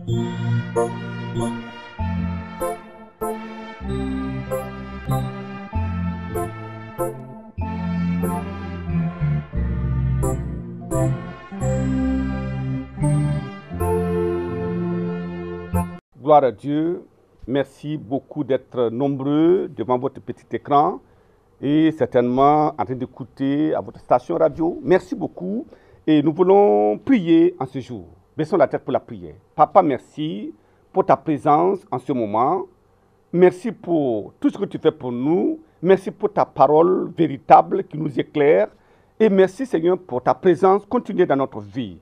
Gloire à Dieu. Merci beaucoup d'être nombreux devant votre petit écran et certainement en train d'écouter à votre station radio. Merci beaucoup. Et nous voulons prier en ce jour. Baissons la tête pour la prière. Papa, merci pour ta présence en ce moment. Merci pour tout ce que tu fais pour nous. Merci pour ta parole véritable qui nous éclaire. Et merci Seigneur pour ta présence continue dans notre vie.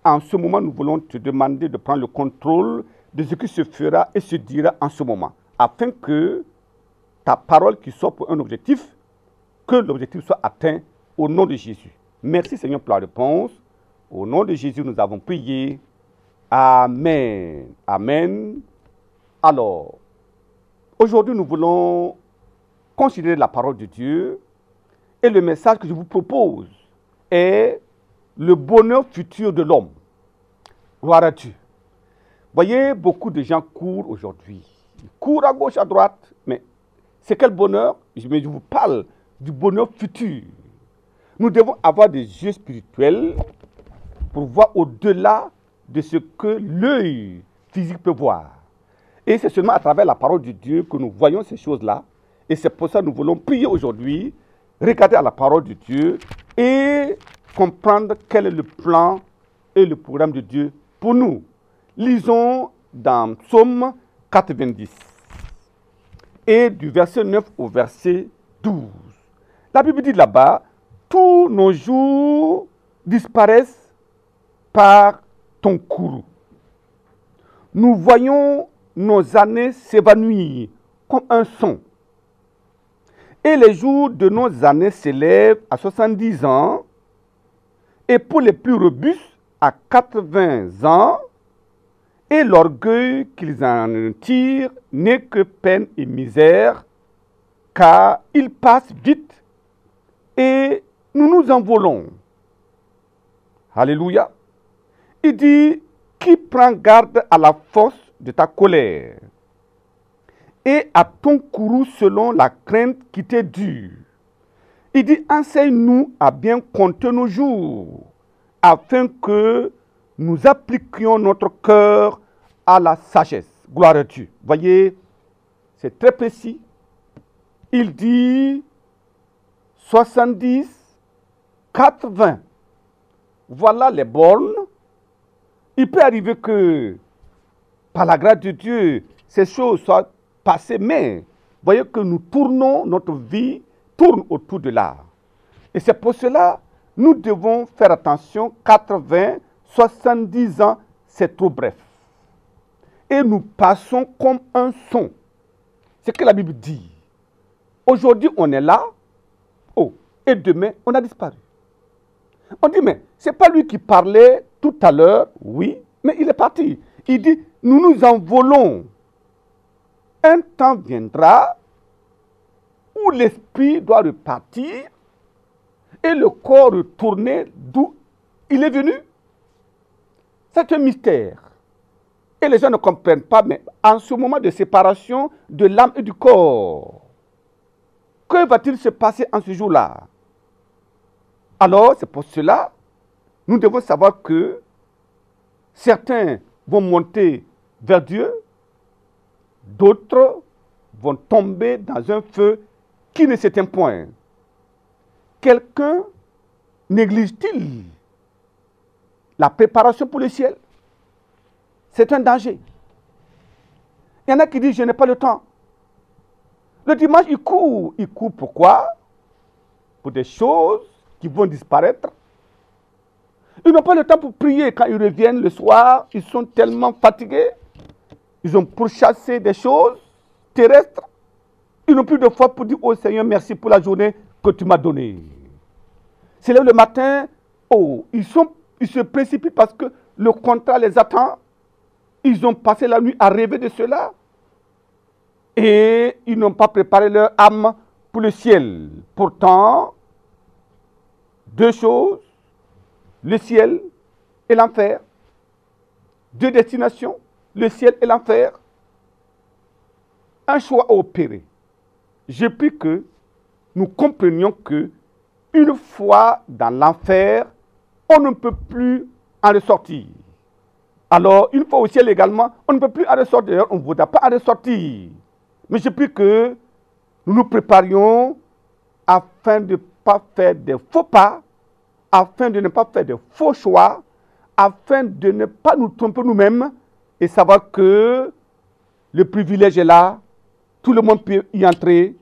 En ce moment, nous voulons te demander de prendre le contrôle de ce qui se fera et se dira en ce moment, afin que ta parole qui soit pour un objectif, que l'objectif soit atteint au nom de Jésus. Merci Seigneur pour la réponse. Au nom de Jésus, nous avons prié. Amen. Amen. Alors, aujourd'hui, nous voulons considérer la parole de Dieu et le message que je vous propose est le bonheur futur de l'homme. Gloire à Dieu. Voyez, beaucoup de gens courent aujourd'hui. Ils courent à gauche, à droite. Mais c'est quel bonheur? Je vous parle du bonheur futur. Nous devons avoir des yeux spirituels pour voir au-delà de ce que l'œil physique peut voir. Et c'est seulement à travers la parole de Dieu que nous voyons ces choses-là. Et c'est pour ça que nous voulons prier aujourd'hui, regarder à la parole de Dieu et comprendre quel est le plan et le programme de Dieu pour nous. Lisons dans Psaume 90 et du verset 9 au verset 12. La Bible dit là-bas, tous nos jours disparaissent par ton courroux. Nous voyons nos années s'évanouir comme un son. Et les jours de nos années s'élèvent à 70 ans, et pour les plus robustes, à 80 ans, et l'orgueil qu'ils en tirent n'est que peine et misère, car ils passent vite et nous nous envolons. Alléluia. Il dit, qui prend garde à la force de ta colère et à ton courroux selon la crainte qui t'est due. Il dit, enseigne-nous à bien compter nos jours, afin que nous appliquions notre cœur à la sagesse. Gloire à Dieu. Voyez, c'est très précis. Il dit 70, 80. Voilà les bornes. Il peut arriver que, par la grâce de Dieu, ces choses soient passées, mais voyez que nous tournons, notre vie tourne autour de là. Et c'est pour cela nous devons faire attention, 80, 70 ans, c'est trop bref. Et nous passons comme un son. C'est ce que la Bible dit. Aujourd'hui, on est là, et demain, on a disparu. On dit, mais ce n'est pas lui qui parlait tout à l'heure, oui, mais il est parti. Il dit, nous nous envolons. Un temps viendra où l'esprit doit repartir et le corps retourner d'où il est venu. C'est un mystère. Et les gens ne comprennent pas, mais en ce moment de séparation de l'âme et du corps, que va-t-il se passer en ce jour-là? Alors, c'est pour cela, nous devons savoir que certains vont monter vers Dieu, d'autres vont tomber dans un feu qui ne s'éteint point. Quelqu'un néglige-t-il la préparation pour le ciel? C'est un danger. Il y en a qui disent, je n'ai pas le temps. Le dimanche, il court. Il court pourquoi? Pour des choses qui vont disparaître. Ils n'ont pas le temps pour prier. Quand ils reviennent le soir, ils sont tellement fatigués. Ils ont pourchassé des choses terrestres. Ils n'ont plus de foi pour dire, oh Seigneur, merci pour la journée que tu m'as donnée. C'est là le matin, ils se précipitent parce que le contrat les attend. Ils ont passé la nuit à rêver de cela. Et ils n'ont pas préparé leur âme pour le ciel. Pourtant, deux choses, le ciel et l'enfer. Deux destinations. le ciel et l'enfer. Un choix à opérer. Je prie que nous comprenions que une fois dans l'enfer, on ne peut plus en ressortir. Alors, une fois au ciel également, on ne peut plus en ressortir. D'ailleurs, on ne voudra pas en ressortir. Mais je prie que nous nous préparions afin de ne pas faire des faux pas, afin de ne pas faire de faux choix, afin de ne pas nous tromper nous-mêmes et savoir que le privilège est là, tout le monde peut y entrer,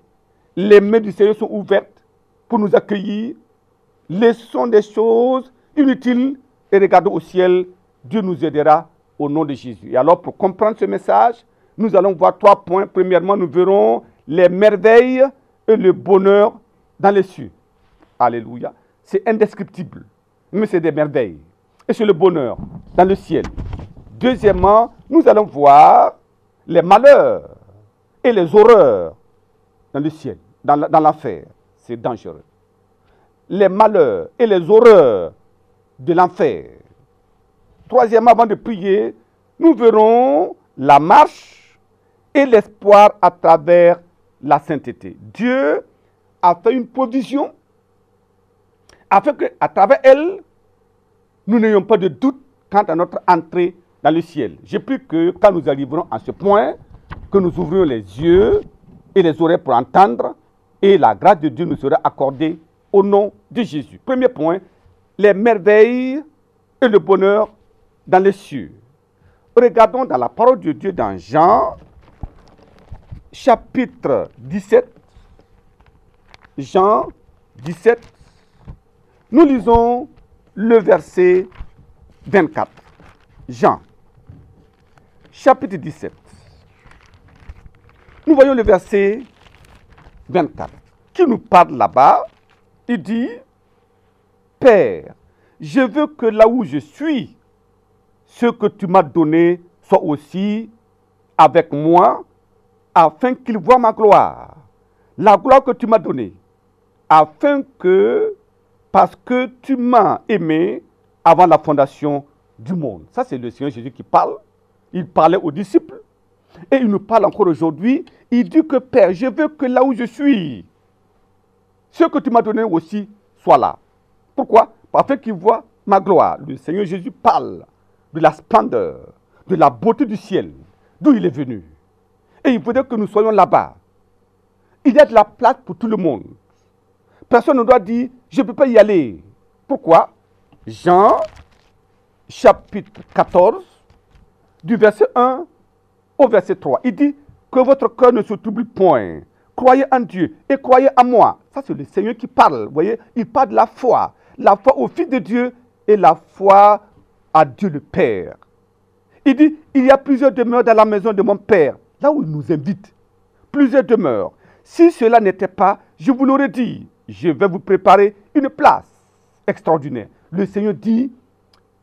les mains du Seigneur sont ouvertes pour nous accueillir, laissons des choses inutiles et regardons au ciel, Dieu nous aidera au nom de Jésus. Et alors pour comprendre ce message, nous allons voir 3 points. Premièrement, nous verrons les merveilles et le bonheur dans les cieux. Alléluia. C'est indescriptible, mais c'est des merveilles. Et c'est le bonheur dans le ciel. Deuxièmement, nous allons voir les malheurs et les horreurs dans le ciel, dans l'enfer. C'est dangereux. Les malheurs et les horreurs de l'enfer. Troisièmement, avant de prier, nous verrons la marche et l'espoir à travers la sainteté. Dieu a fait une provision afin qu'à travers elle, nous n'ayons pas de doute quant à notre entrée dans le ciel. Je prie que quand nous arriverons à ce point, que nous ouvrions les yeux et les oreilles pour entendre, et la grâce de Dieu nous sera accordée au nom de Jésus. Premier point, les merveilles et le bonheur dans les cieux. Regardons dans la parole de Dieu dans Jean, chapitre 17. Jean 17. Nous lisons le verset 24. Jean, chapitre 17. Nous voyons le verset 24 qui nous parle là-bas. Il dit, Père, je veux que là où je suis, ce que tu m'as donné soit aussi avec moi, afin qu'ils voient ma gloire. La gloire que tu m'as donnée, afin que, parce que tu m'as aimé avant la fondation du monde. Ça, c'est le Seigneur Jésus qui parle. Il parlait aux disciples. Et il nous parle encore aujourd'hui. Il dit que Père, je veux que là où je suis, ce que tu m'as donné aussi soit là. Pourquoi? Afin qu'ils voient ma gloire. Le Seigneur Jésus parle de la splendeur, de la beauté du ciel, d'où il est venu. Et il faudrait que nous soyons là-bas. Il y a de la place pour tout le monde. Personne ne doit dire, je ne peux pas y aller. Pourquoi? Jean, chapitre 14, du verset 1 au verset 3. Il dit que votre cœur ne se trouble point. Croyez en Dieu et croyez en moi. Ça, c'est le Seigneur qui parle. Vous voyez, il parle de la foi au Fils de Dieu et la foi à Dieu le Père. Il dit, il y a plusieurs demeures dans la maison de mon Père, là où il nous invite. Plusieurs demeures. Si cela n'était pas, je vous l'aurais dit, je vais vous préparer une place extraordinaire. Le Seigneur dit,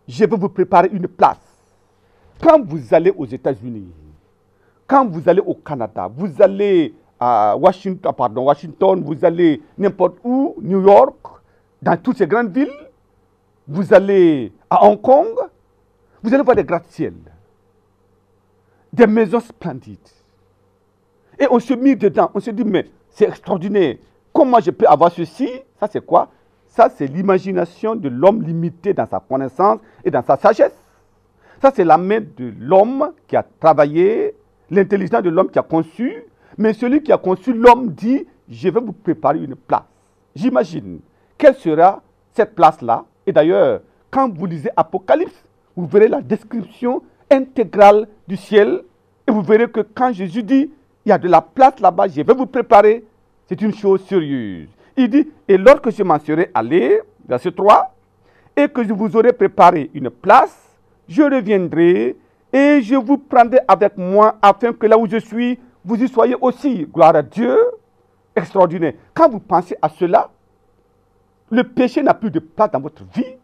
je vais vous préparer une place. Quand vous allez aux États-Unis, quand vous allez au Canada, vous allez à Washington, vous allez n'importe où, New York, dans toutes ces grandes villes, vous allez à Hong Kong, vous allez voir des gratte-ciel, des maisons splendides. Et on se met dedans, on se dit, mais c'est extraordinaire. Comment je peux avoir ceci? Ça, c'est quoi? Ça, c'est l'imagination de l'homme limité dans sa connaissance et dans sa sagesse. Ça, c'est la main de l'homme qui a travaillé, l'intelligence de l'homme qui a conçu. Mais celui qui a conçu l'homme dit, je vais vous préparer une place. J'imagine, quelle sera cette place-là? Et d'ailleurs, quand vous lisez Apocalypse, vous verrez la description intégrale du ciel. Et vous verrez que quand Jésus dit, il y a de la place là-bas, je vais vous préparer, c'est une chose sérieuse. Il dit, et lorsque je m'en serai allé, verset 3, et que je vous aurai préparé une place, je reviendrai et je vous prendrai avec moi afin que là où je suis, vous y soyez aussi. Gloire à Dieu, extraordinaire. Quand vous pensez à cela, le péché n'a plus de place dans votre vie.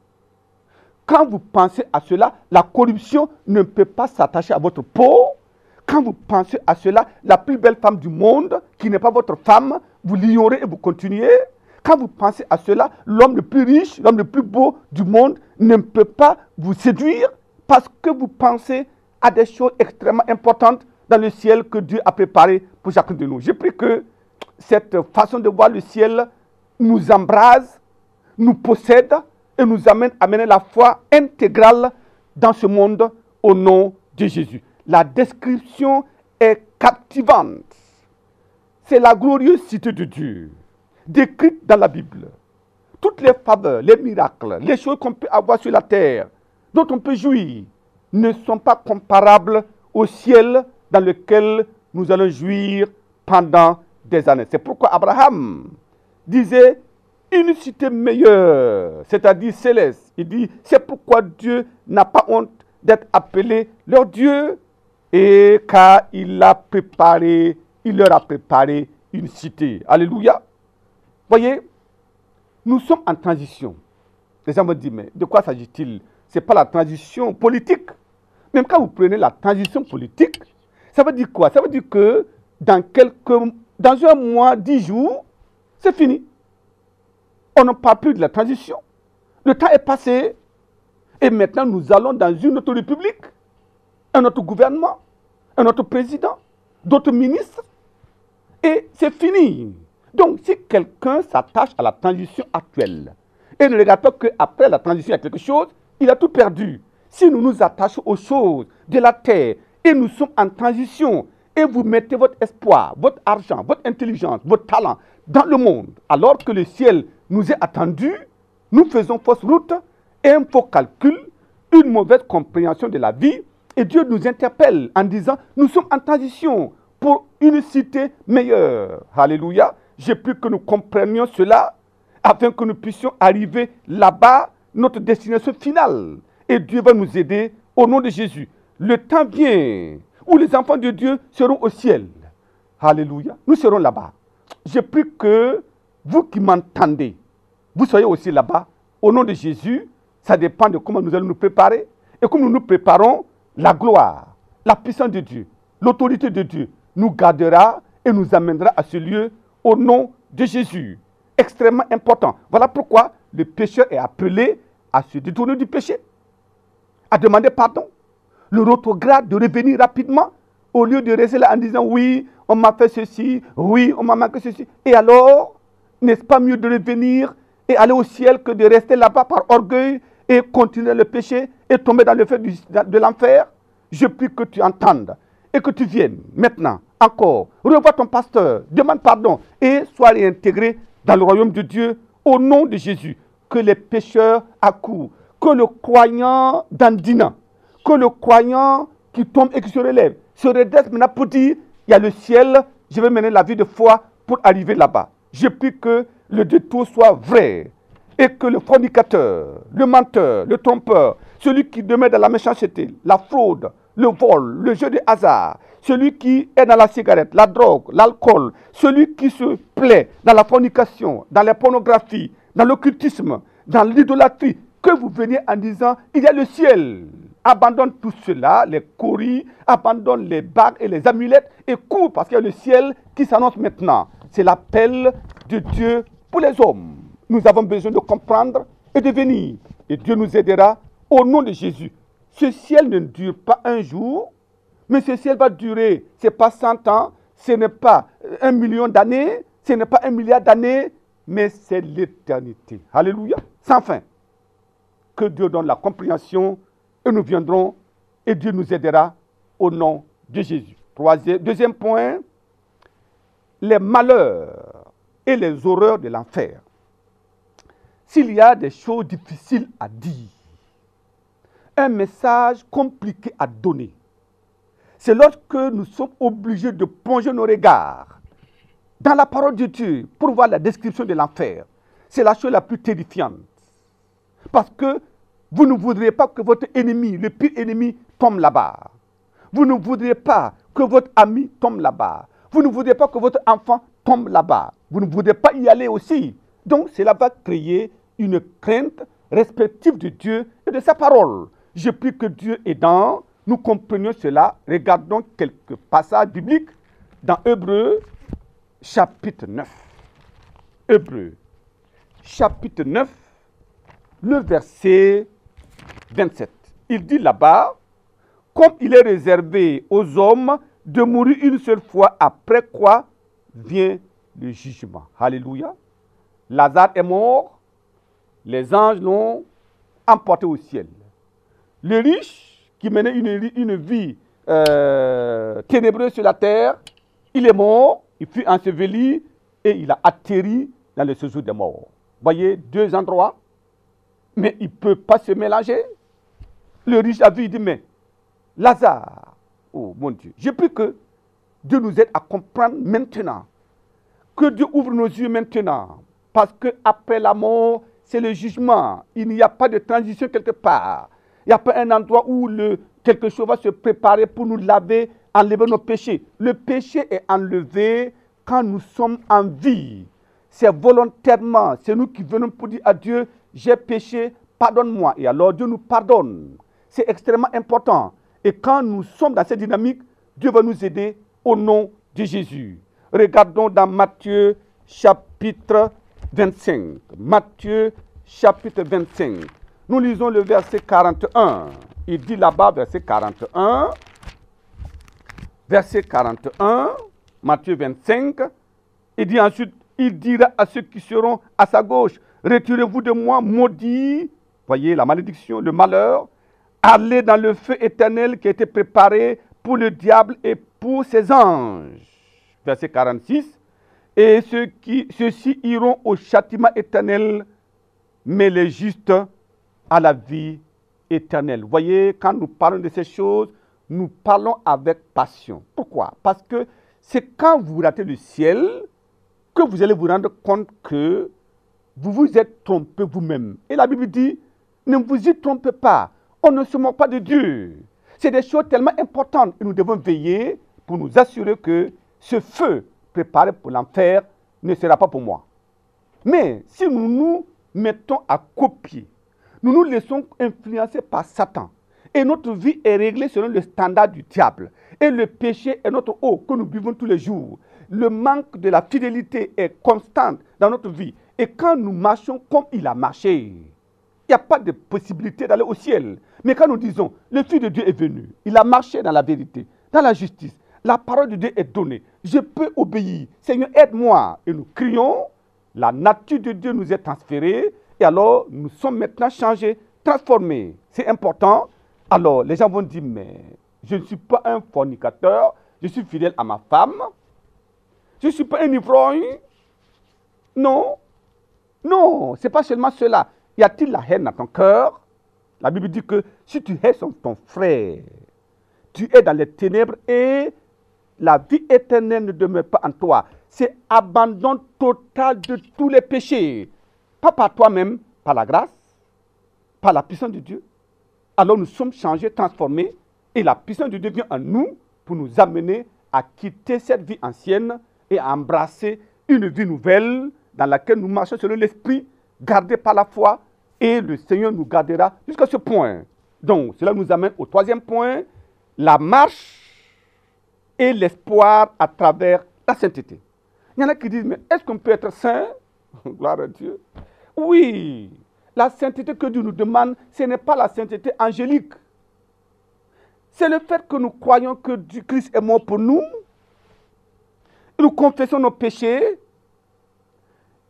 Quand vous pensez à cela, la corruption ne peut pas s'attacher à votre peau. Quand vous pensez à cela, la plus belle femme du monde, qui n'est pas votre femme, vous l'ignorez et vous continuez. Quand vous pensez à cela, l'homme le plus riche, l'homme le plus beau du monde ne peut pas vous séduire parce que vous pensez à des choses extrêmement importantes dans le ciel que Dieu a préparé pour chacun de nous. Je prie que cette façon de voir le ciel nous embrase, nous possède et nous amène à mener la foi intégrale dans ce monde au nom de Jésus. La description est captivante. C'est la glorieuse cité de Dieu, décrite dans la Bible. Toutes les faveurs, les miracles, les choses qu'on peut avoir sur la terre, dont on peut jouir, ne sont pas comparables au ciel dans lequel nous allons jouir pendant des années. C'est pourquoi Abraham disait une cité meilleure, c'est-à-dire céleste. Il dit, c'est pourquoi Dieu n'a pas honte d'être appelé leur Dieu, et car il leur a préparé une cité. Alléluia. Voyez, nous sommes en transition. Les gens me disent, mais de quoi s'agit-il? Ce n'est pas la transition politique. Même quand vous prenez la transition politique, ça veut dire quoi? Ça veut dire que dans un mois, 10 jours, c'est fini. On ne parle plus de la transition. Le temps est passé. Et maintenant, nous allons dans une autre république, un autre gouvernement, un autre président, d'autres ministres. Et c'est fini. Donc, si quelqu'un s'attache à la transition actuelle et ne regarde pas qu'après la transition, il y a quelque chose, il a tout perdu. Si nous nous attachons aux choses de la terre et nous sommes en transition et vous mettez votre espoir, votre argent, votre intelligence, votre talent dans le monde, alors que le ciel nous est attendu, nous faisons fausse route, un faux calcul, une mauvaise compréhension de la vie, et Dieu nous interpelle en disant, nous sommes en transition pour une cité meilleure. Alléluia. J'ai pris que nous comprenions cela, afin que nous puissions arriver là-bas, notre destination finale. Et Dieu va nous aider au nom de Jésus. Le temps vient où les enfants de Dieu seront au ciel. Alléluia. Nous serons là-bas. J'ai pris que vous qui m'entendez, vous soyez aussi là-bas. Au nom de Jésus, ça dépend de comment nous allons nous préparer. Et comme nous nous préparons, la gloire, la puissance de Dieu, l'autorité de Dieu nous gardera et nous amènera à ce lieu au nom de Jésus. Extrêmement important. Voilà pourquoi le pécheur est appelé à se détourner du péché, à demander pardon, le rétrograde de revenir rapidement, au lieu de rester là en disant oui, on m'a fait ceci, oui, on m'a manqué ceci. Et alors, n'est-ce pas mieux de revenir et aller au ciel que de rester là-bas par orgueil et continuer le péché et tomber dans le feu de l'enfer? Je prie que tu entendes et que tu viennes maintenant, encore, revois ton pasteur, demande pardon et sois réintégré dans le royaume de Dieu au nom de Jésus. Que les pécheurs accourent, que le croyant dandinant, que le croyant qui tombe et qui se relève, se redresse maintenant pour dire, il y a le ciel, je vais mener la vie de foi pour arriver là-bas. Je prie que le détour soit vrai et que le fornicateur, le menteur, le trompeur, celui qui demeure dans la méchanceté, la fraude, le vol, le jeu de hasard, celui qui est dans la cigarette, la drogue, l'alcool, celui qui se plaît dans la fornication, dans la pornographie, dans l'occultisme, dans l'idolâtrie, que vous veniez en disant, il y a le ciel. Abandonne tout cela, les courriers, abandonne les bagues et les amulettes et cours parce qu'il y a le ciel qui s'annonce maintenant. C'est l'appel de Dieu pour les hommes. Nous avons besoin de comprendre et de venir. Et Dieu nous aidera au nom de Jésus. Ce ciel ne dure pas un jour, mais ce ciel va durer. Ce n'est pas 100 ans, ce n'est pas 1 million d'années, ce n'est pas 1 milliard d'années, mais c'est l'éternité. Alléluia. Sans fin. Que Dieu donne la compréhension et nous viendrons et Dieu nous aidera au nom de Jésus. Deuxième point, les malheurs et les horreurs de l'enfer. S'il y a des choses difficiles à dire, un message compliqué à donner, c'est lorsque nous sommes obligés de plonger nos regards dans la parole de Dieu pour voir la description de l'enfer. C'est la chose la plus terrifiante. Parce que vous ne voudriez pas que votre ennemi, le pire ennemi, tombe là-bas. Vous ne voudriez pas que votre ami tombe là-bas. Vous ne voudriez pas que votre enfant tombe là-bas. Vous ne voudriez pas y aller aussi. Donc cela va créer une crainte respective de Dieu et de sa parole. Je prie que Dieu aidant, nous comprenions cela. Regardons quelques passages bibliques dans Hébreux chapitre 9. Hébreux chapitre 9, le verset 27. Il dit là-bas, comme il est réservé aux hommes de mourir une seule fois, après quoi vient le jugement. Alléluia. Lazare est mort, les anges l'ont emporté au ciel. Le riche, qui menait une vie ténébreuse sur la terre, il est mort, il fut enseveli et il a atterri dans le séjour des morts. Voyez, deux endroits, mais il ne peut pas se mélanger. Le riche a vu, il dit, mais Lazare, oh mon Dieu, j'ai pris que Dieu nous aide à comprendre maintenant, que Dieu ouvre nos yeux maintenant, parce qu'après la mort, c'est le jugement. Il n'y a pas de transition quelque part. Il n'y a pas un endroit où quelque chose va se préparer pour nous laver, enlever nos péchés. Le péché est enlevé quand nous sommes en vie. C'est volontairement, c'est nous qui venons pour dire à Dieu, j'ai péché, pardonne-moi. Et alors Dieu nous pardonne. C'est extrêmement important. Et quand nous sommes dans cette dynamique, Dieu va nous aider au nom de Jésus. Regardons dans Matthieu chapitre 25. Matthieu chapitre 25. Nous lisons le verset 41. Il dit là-bas, verset 41. Verset 41, Matthieu 25. Il dit ensuite, il dira à ceux qui seront à sa gauche, retirez-vous de moi, maudits. Voyez la malédiction, le malheur. Allez dans le feu éternel qui a été préparé pour le diable et pour ses anges. Verset 46. Et ceux-ci iront au châtiment éternel, mais les justes à la vie éternelle. Voyez, quand nous parlons de ces choses, nous parlons avec passion. Pourquoi? Parce que c'est quand vous ratez le ciel que vous allez vous rendre compte que vous vous êtes trompé vous-même. Et la Bible dit, ne vous y trompez pas. On ne se moque pas de Dieu. C'est des choses tellement importantes et nous devons veiller pour nous assurer que ce feu préparé pour l'enfer ne sera pas pour moi. Mais si nous nous mettons à copier, nous nous laissons influencer par Satan et notre vie est réglée selon le standard du diable et le péché est notre eau que nous buvons tous les jours. Le manque de la fidélité est constant dans notre vie et quand nous marchons comme il a marché, il n'y a pas de possibilité d'aller au ciel. Mais quand nous disons, le Fils de Dieu est venu, il a marché dans la vérité, dans la justice, la parole de Dieu est donnée, je peux obéir, Seigneur aide-moi. Et nous crions, la nature de Dieu nous est transférée, et alors nous sommes maintenant changés, transformés. C'est important. Alors les gens vont dire, mais je ne suis pas un fornicateur, je suis fidèle à ma femme, je ne suis pas un ivrogne. Non, non, ce n'est pas seulement cela. Y a-t-il la haine dans ton cœur? La Bible dit que si tu hais ton frère, tu es dans les ténèbres et la vie éternelle ne demeure pas en toi. C'est abandon total de tous les péchés. Pas par toi-même, par la grâce, par la puissance de Dieu. Alors nous sommes changés, transformés et la puissance de Dieu vient en nous pour nous amener à quitter cette vie ancienne et à embrasser une vie nouvelle dans laquelle nous marchons selon l'esprit, gardés par la foi. Et le Seigneur nous gardera jusqu'à ce point. Donc, cela nous amène au troisième point, la marche et l'espoir à travers la sainteté. Il y en a qui disent, mais est-ce qu'on peut être saint? Gloire à Dieu. Oui, la sainteté que Dieu nous demande, ce n'est pas la sainteté angélique. C'est le fait que nous croyons que Christ est mort pour nous. Nous confessons nos péchés.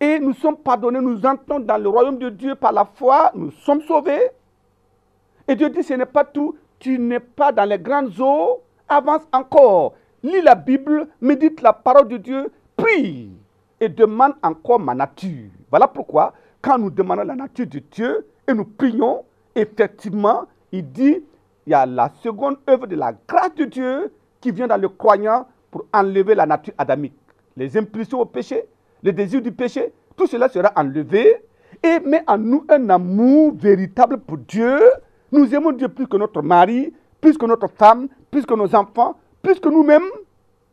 Et nous sommes pardonnés, nous entrons dans le royaume de Dieu par la foi, nous sommes sauvés. Et Dieu dit, ce n'est pas tout, tu n'es pas dans les grandes eaux, avance encore. Lis la Bible, médite la parole de Dieu, prie et demande encore ma nature. Voilà pourquoi, quand nous demandons la nature de Dieu et nous prions, effectivement, il dit, il y a la seconde œuvre de la grâce de Dieu qui vient dans le croyant pour enlever la nature adamique. Les impulsions au péché, le désir du péché, tout cela sera enlevé et met en nous un amour véritable pour Dieu. Nous aimons Dieu plus que notre mari, plus que notre femme, plus que nos enfants, plus que nous-mêmes,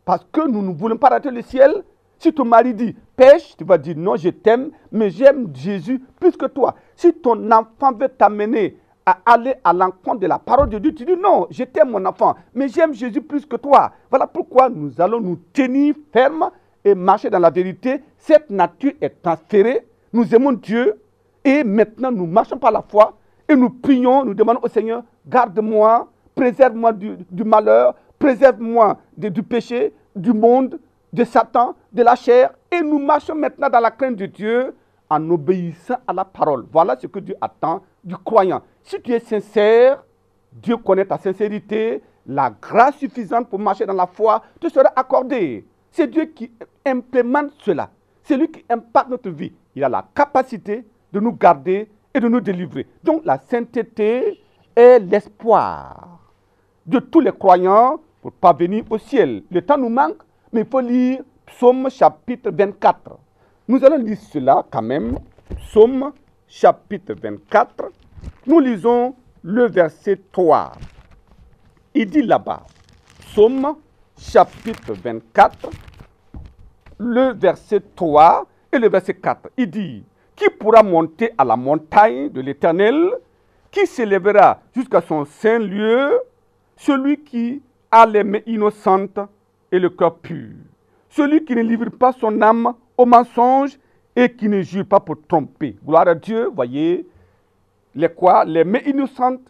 parce que nous ne voulons pas rater le ciel. Si ton mari dit pêche, tu vas dire non, je t'aime, mais j'aime Jésus plus que toi. Si ton enfant veut t'amener à aller à l'encontre de la parole de Dieu, tu dis non, je t'aime mon enfant, mais j'aime Jésus plus que toi. Voilà pourquoi nous allons nous tenir fermes et marcher dans la vérité. Cette nature est transférée. Nous aimons Dieu et maintenant nous marchons par la foi et nous prions, nous demandons au Seigneur, garde-moi préserve-moi du malheur, préserve-moi du péché, du monde, de Satan, de la chair. Et nous marchons maintenant dans la crainte de Dieu en obéissant à la parole. Voilà ce que Dieu attend du croyant. Si tu es sincère, Dieu connaît ta sincérité, la grâce suffisante pour marcher dans la foi te sera accordée. C'est Dieu qui implémente cela. C'est lui qui impacte notre vie. Il a la capacité de nous garder et de nous délivrer. Donc la sainteté est l'espoir de tous les croyants pour parvenir au ciel. Le temps nous manque, mais il faut lire Psaume chapitre 24. Nous allons lire cela quand même. Psaume chapitre 24. Nous lisons le verset 3. Il dit là-bas, Psaume chapitre 24, le verset 3 et le verset 4. Il dit, qui pourra monter à la montagne de l'Éternel, qui s'élèvera jusqu'à son saint lieu, celui qui a les mains innocentes et le cœur pur, celui qui ne livre pas son âme au mensonge et qui ne jure pas pour tromper. Gloire à Dieu, voyez, les mains innocentes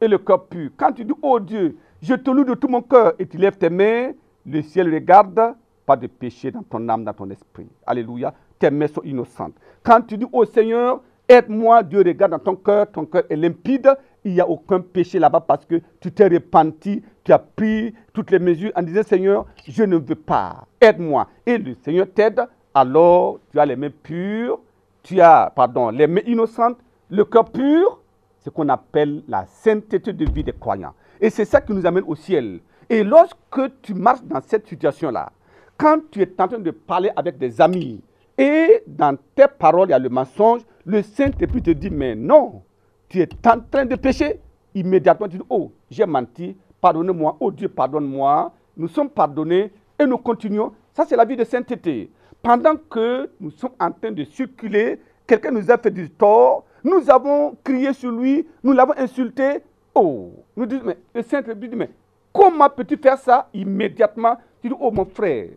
et le cœur pur. Quand tu dis, oh Dieu, je te loue de tout mon cœur et tu lèves tes mains, le ciel regarde, pas de péché dans ton âme, dans ton esprit. Alléluia, tes mains sont innocentes. Quand tu dis, oh Seigneur, aide-moi, Dieu regarde dans ton cœur est limpide, il n'y a aucun péché là-bas parce que tu t'es repenti, tu as pris toutes les mesures en disant, Seigneur, je ne veux pas, aide-moi. Et le Seigneur t'aide, alors tu as les mains pures, les mains innocentes, le cœur pur, ce qu'on appelle la sainteté de vie des croyants. Et c'est ça qui nous amène au ciel. Et lorsque tu marches dans cette situation-là, quand tu es en train de parler avec des amis, et dans tes paroles, il y a le mensonge, le Saint-Esprit te dit, mais non, tu es en train de pécher. Immédiatement, tu dis, oh, j'ai menti, pardonne-moi, oh Dieu, pardonne-moi. Nous sommes pardonnés et nous continuons. Ça, c'est la vie de sainteté. Pendant que nous sommes en train de circuler, quelqu'un nous a fait du tort, nous avons crié sur lui, nous l'avons insulté. Oh, nous disons, mais le Saint-Esprit dit, mais comment peux-tu faire ça? Immédiatement, tu dis, oh mon frère,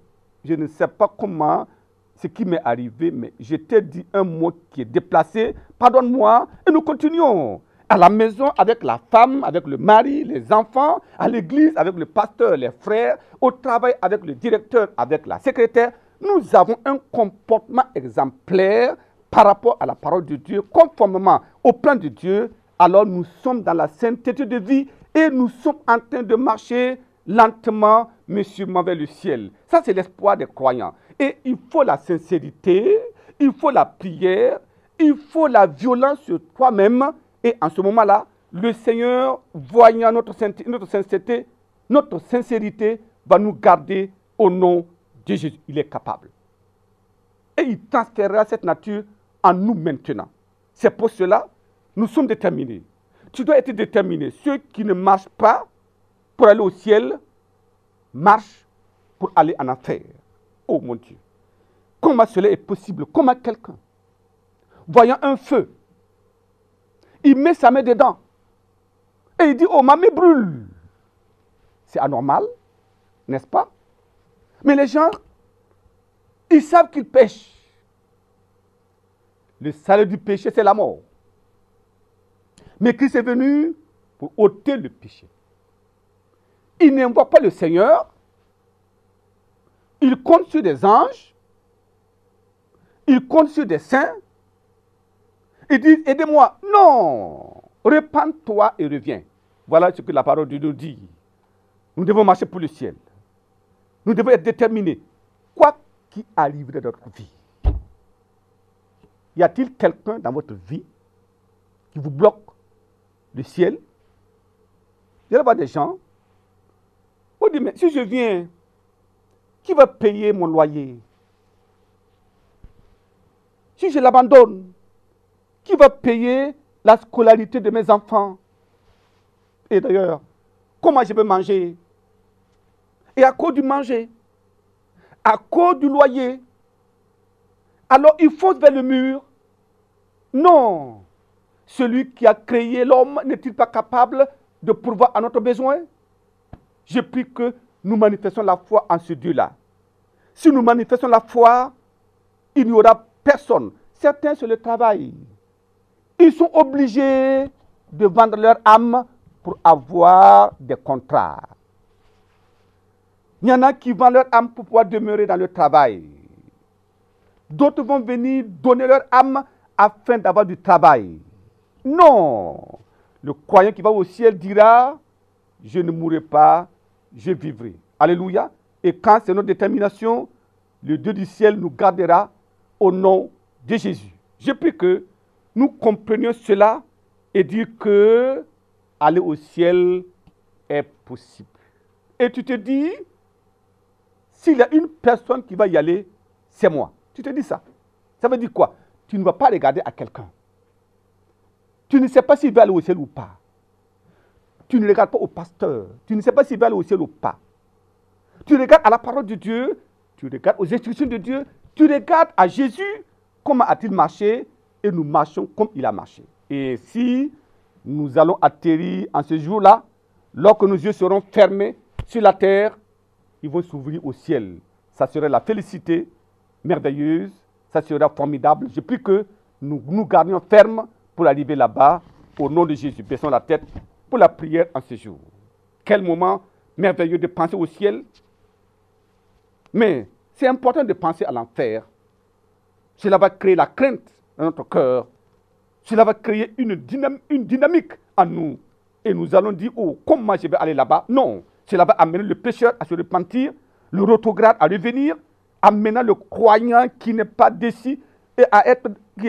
je ne sais pas comment ce qui m'est arrivé, mais je t'ai dit un mot qui est déplacé, pardonne-moi, et nous continuons. À la maison, avec la femme, avec le mari, les enfants, à l'église, avec le pasteur, les frères, au travail, avec le directeur, avec la secrétaire, nous avons un comportement exemplaire par rapport à la parole de Dieu, conformément au plan de Dieu. Alors nous sommes dans la sainteté de vie et nous sommes en train de marcher lentement, mais sûrement vers le ciel. Ça, c'est l'espoir des croyants. Et il faut la sincérité, il faut la prière, il faut la violence sur toi-même. Et en ce moment-là, le Seigneur, voyant notre sincérité, va nous garder au nom de Jésus. Il est capable. Et il transférera cette nature en nous maintenant. C'est pour cela, nous sommes déterminés. Tu dois être déterminé. Ceux qui ne marchent pas pour aller au ciel, marchent pour aller en enfer. Oh mon Dieu. Comment cela est possible? Comment quelqu'un, voyant un feu, il met sa main dedans et il dit, oh, ma main brûle. C'est anormal, n'est-ce pas? Mais les gens, ils savent qu'ils pêchent. Le salaire du péché, c'est la mort. Mais Christ est venu pour ôter le péché. Il n'invoque pas le Seigneur. Il compte sur des anges. Il compte sur des saints. Il dit, aidez-moi. Non. Repends-toi et reviens. Voilà ce que la parole de Dieu nous dit. Nous devons marcher pour le ciel. Nous devons être déterminés. Quoi qu'il arrive dans notre vie. Y a-t-il quelqu'un dans votre vie qui vous bloque le ciel? Il y a des gens. On dit, mais si je viens, qui va payer mon loyer? Si je l'abandonne, qui va payer la scolarité de mes enfants? Et d'ailleurs, comment je vais manger? Et à cause du manger, à cause du loyer, alors il fonce vers le mur. Non. Celui qui a créé l'homme n'est-il pas capable de pourvoir à notre besoin? Je prie que nous manifestons la foi en ce Dieu-là. Si nous manifestons la foi, il n'y aura personne. Certains sur le travail, ils sont obligés de vendre leur âme pour avoir des contrats. Il y en a qui vendent leur âme pour pouvoir demeurer dans le travail. D'autres vont venir donner leur âme afin d'avoir du travail. Non. Le croyant qui va au ciel dira, je ne mourrai pas, je vivrai. Alléluia. Et quand c'est notre détermination, le Dieu du ciel nous gardera au nom de Jésus. Je prie que nous comprenions cela et dire que aller au ciel est possible. Et tu te dis, s'il y a une personne qui va y aller, c'est moi. Tu te dis ça. Ça veut dire quoi? Tu ne vas pas regarder à quelqu'un. Tu ne sais pas s'il va aller au ciel ou pas. Tu ne regardes pas au pasteur. Tu ne sais pas s'il va aller au ciel ou pas. Tu regardes à la parole de Dieu. Tu regardes aux instructions de Dieu. Tu regardes à Jésus. Comment a-t-il marché? Et nous marchons comme il a marché. Et si nous allons atterrir en ce jour-là, lorsque nos yeux seront fermés sur la terre, ils vont s'ouvrir au ciel. Ça serait la félicité merveilleuse. Ça sera formidable. Je prie que nous nous gardions fermes pour arriver là-bas. Au nom de Jésus, baissons la tête pour la prière en ce jour. Quel moment merveilleux de penser au ciel. Mais c'est important de penser à l'enfer. Cela va créer la crainte dans notre cœur. Cela va créer une dynamique en nous. Et nous allons dire, oh, comment je vais aller là-bas? Non, cela va amener le pécheur à se repentir, le rétrograde à revenir, amenant le croyant qui n'est pas décis, et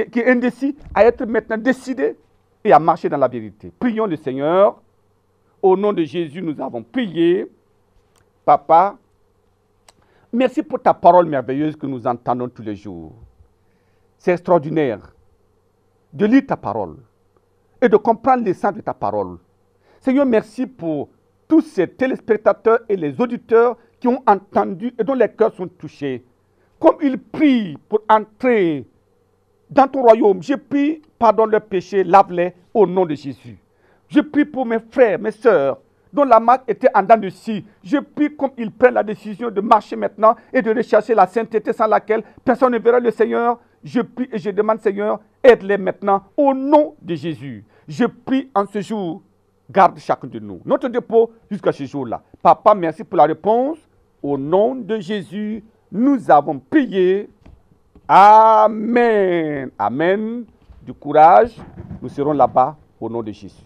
qui est indécis, à être maintenant décidé et à marcher dans la vérité. Prions le Seigneur. Au nom de Jésus, nous avons prié. Papa, merci pour ta parole merveilleuse que nous entendons tous les jours. C'est extraordinaire de lire ta parole et de comprendre l'essence de ta parole. Seigneur, merci pour tous ces téléspectateurs et les auditeurs qui ont entendu et dont les cœurs sont touchés. Comme ils prient pour entrer dans ton royaume, je prie, pardonne leurs péchés, lave-les au nom de Jésus. Je prie pour mes frères, mes sœurs, dont la marque était en dents de scie. Je prie comme ils prennent la décision de marcher maintenant et de rechercher la sainteté sans laquelle personne ne verra le Seigneur. Je prie et je demande, Seigneur, aide-les maintenant au nom de Jésus. Je prie en ce jour, garde chacun de nous, notre dépôt jusqu'à ce jour-là. Papa, merci pour la réponse. Au nom de Jésus, nous avons prié. Amen. Amen. Du courage, nous serons là-bas au nom de Jésus.